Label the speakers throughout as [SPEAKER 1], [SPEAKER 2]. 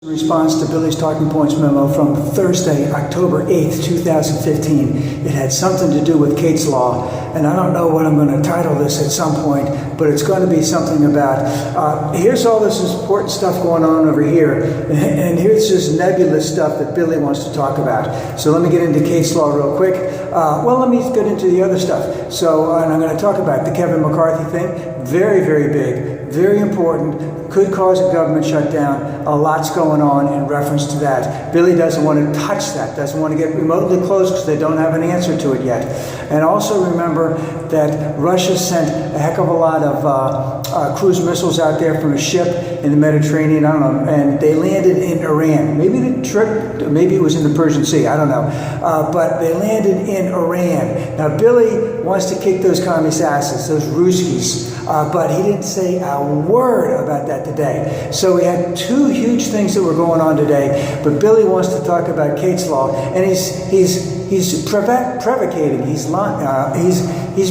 [SPEAKER 1] In response to Billy's Talking Points memo from Thursday, October 8th, 2015. It had something to do with Kate's Law, and I don't know what I'm going to title this at some point, but it's going to be something about, here's all this important stuff going on over here, and here's this nebulous stuff that Billy wants to talk about. So let me get into Kate's Law real quick. Let me get into the other stuff. So, and I'm going to talk about the Kevin McCarthy thing. Very, very big, very important. Could cause a government shutdown. A lot's going on in reference to that. Billy doesn't want to touch that, doesn't want to get remotely close because they don't have an answer to it yet. And also remember that Russia sent a heck of a lot of cruise missiles out there from a ship in the Mediterranean, I don't know, and they landed in Iran. Maybe it was in the Persian Sea, I don't know. But they landed in Iran. Now Billy wants to kick those communist asses, those Ruskies, but he didn't say a word about that today. So we had two huge things that were going on today, but Billy wants to talk about Kate's Law, and he's provocating. He's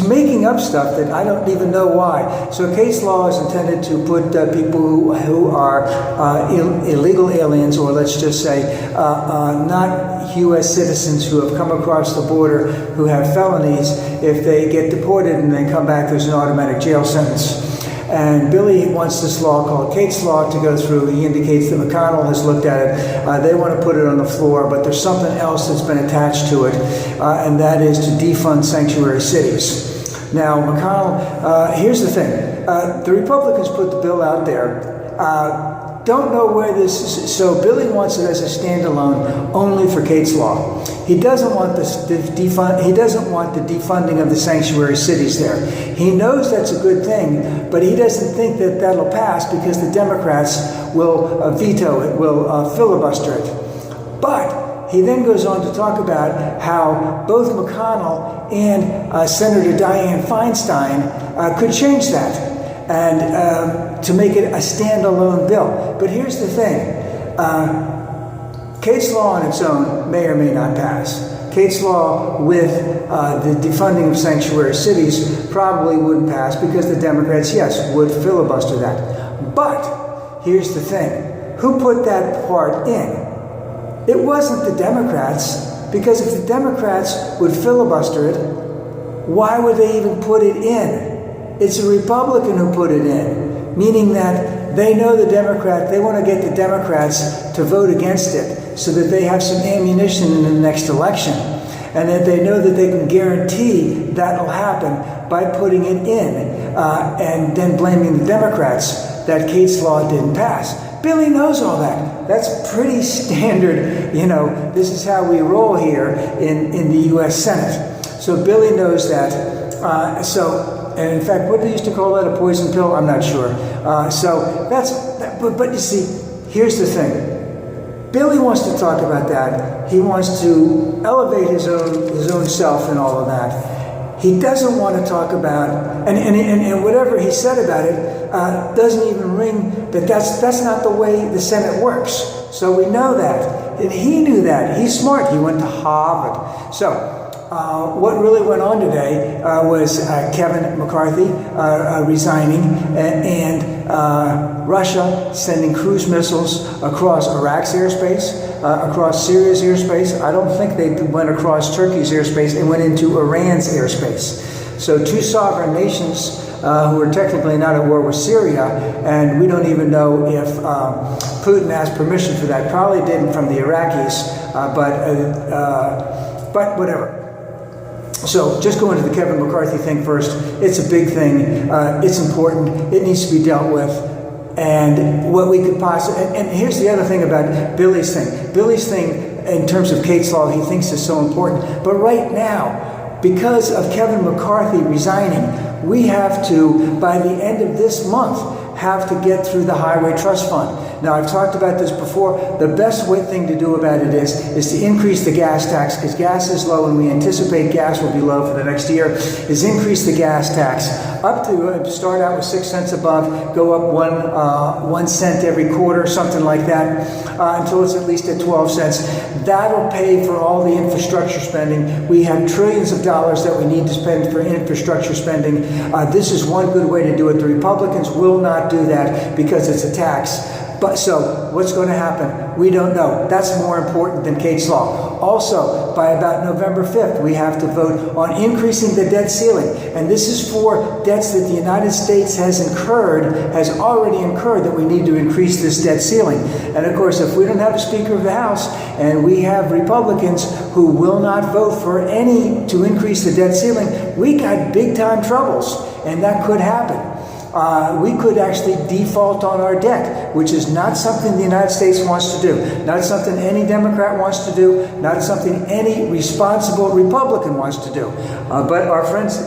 [SPEAKER 1] making up stuff that I don't even know why. So Kate's Law is intended to put people who are illegal aliens, or let's just say not U.S. citizens who have come across the border who have felonies. If they get deported and then come back, there's an automatic jail sentence. And Billy wants this law called Kate's Law to go through. He indicates that McConnell has looked at it. They want to put it on the floor, but there's something else that's been attached to it, and that is to defund sanctuary cities. Now, McConnell, here's the thing. The Republicans put the bill out there. Don't know where this is. So Billy wants it as a standalone only for Kate's Law. He doesn't want the defunding of the sanctuary cities there. He knows that's a good thing, but he doesn't think that that'll pass because the Democrats will veto it, will filibuster it. But he then goes on to talk about how both McConnell and Senator Dianne Feinstein could change that and to make it a standalone bill. But here's the thing. Kate's Law on its own may or may not pass. Kate's Law with the defunding of sanctuary cities probably wouldn't pass because the Democrats, yes, would filibuster that. But here's the thing. Who put that part in? It wasn't the Democrats, because if the Democrats would filibuster it, why would they even put it in? It's a Republican who put it in, meaning that they know they want to get the Democrats to vote against it so that they have some ammunition in the next election, and that they know that they can guarantee that'll happen by putting it in and then blaming the Democrats that Kate's Law didn't pass. Billy knows all that. That's pretty standard, this is how we roll here in the U.S. Senate. So Billy knows that. And in fact, what do they used to call that, a poison pill? I'm not sure. But you see, here's the thing. Billy wants to talk about that. He wants to elevate his own self and all of that. He doesn't want to talk about, and whatever he said about it doesn't even ring, that's not the way the Senate works. So we know that. And he knew that. He's smart. He went to Harvard. So, what really went on today was Kevin McCarthy resigning and Russia sending cruise missiles across Iraq's airspace, across Syria's airspace. I don't think they went across Turkey's airspace and went into Iran's airspace. So two sovereign nations who are technically not at war with Syria, and we don't even know if Putin asked permission for that. Probably didn't from the Iraqis, but whatever. So just going to the Kevin McCarthy thing first. It's a big thing. It's important. It needs to be dealt with. And what we could possibly... And here's the other thing about Billy's thing. Billy's thing, in terms of Kate's Law, he thinks is so important. But right now, because of Kevin McCarthy resigning, we have to, by the end of this month, have to get through the Highway Trust Fund. Now, I've talked about this before. The best thing to do about it is to increase the gas tax, because gas is low and we anticipate gas will be low for the next year, is increase the gas tax up to start out with 6 cents above, go up 1 cent every quarter, something like that, until it's at least at 12 cents. That'll pay for all the infrastructure spending. We have trillions of dollars that we need to spend for infrastructure spending. This is one good way to do it. The Republicans will not do that because it's a tax. But so what's going to happen? We don't know. That's more important than Kate's Law. Also, by about November 5th, we have to vote on increasing the debt ceiling. And this is for debts that the United States has already incurred, that we need to increase this debt ceiling. And of course, if we don't have a Speaker of the House and we have Republicans who will not vote for to increase the debt ceiling, we got big time troubles, and that could happen. We could actually default on our debt, which is not something the United States wants to do, not something any Democrat wants to do, not something any responsible Republican wants to do. But our friends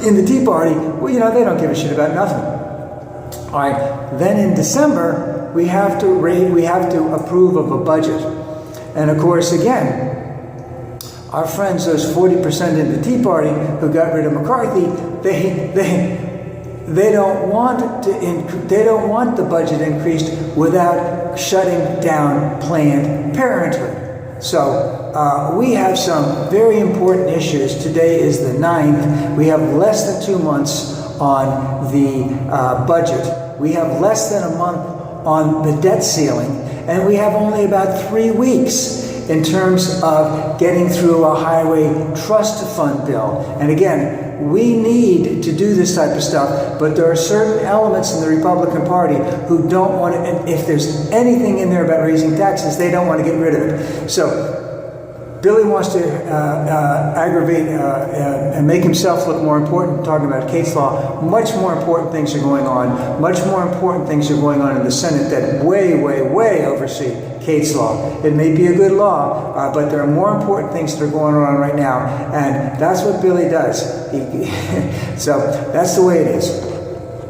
[SPEAKER 1] in the Tea Party, well, they don't give a shit about nothing. All right. Then in December, we have to approve of a budget, and of course, again, our friends, those 40% in the Tea Party who got rid of McCarthy, they don't want the budget increased without shutting down Planned Parenthood. So we have some very important issues. Today is the 9th. We have less than 2 months on the budget. We have less than a month on the debt ceiling, and we have only about 3 weeks in terms of getting through a highway trust fund bill. And again, we need to do this type of stuff, but there are certain elements in the Republican Party who don't want to, and if there's anything in there about raising taxes, they don't want to get rid of it. So Billy wants to aggravate and make himself look more important, talking about Kate's Law. Much more important things are going on. Much more important things are going on in the Senate that way, way, way oversee Kate's Law. It may be a good law, but there are more important things that are going on right now, and that's what Billy does. So that's the way it is.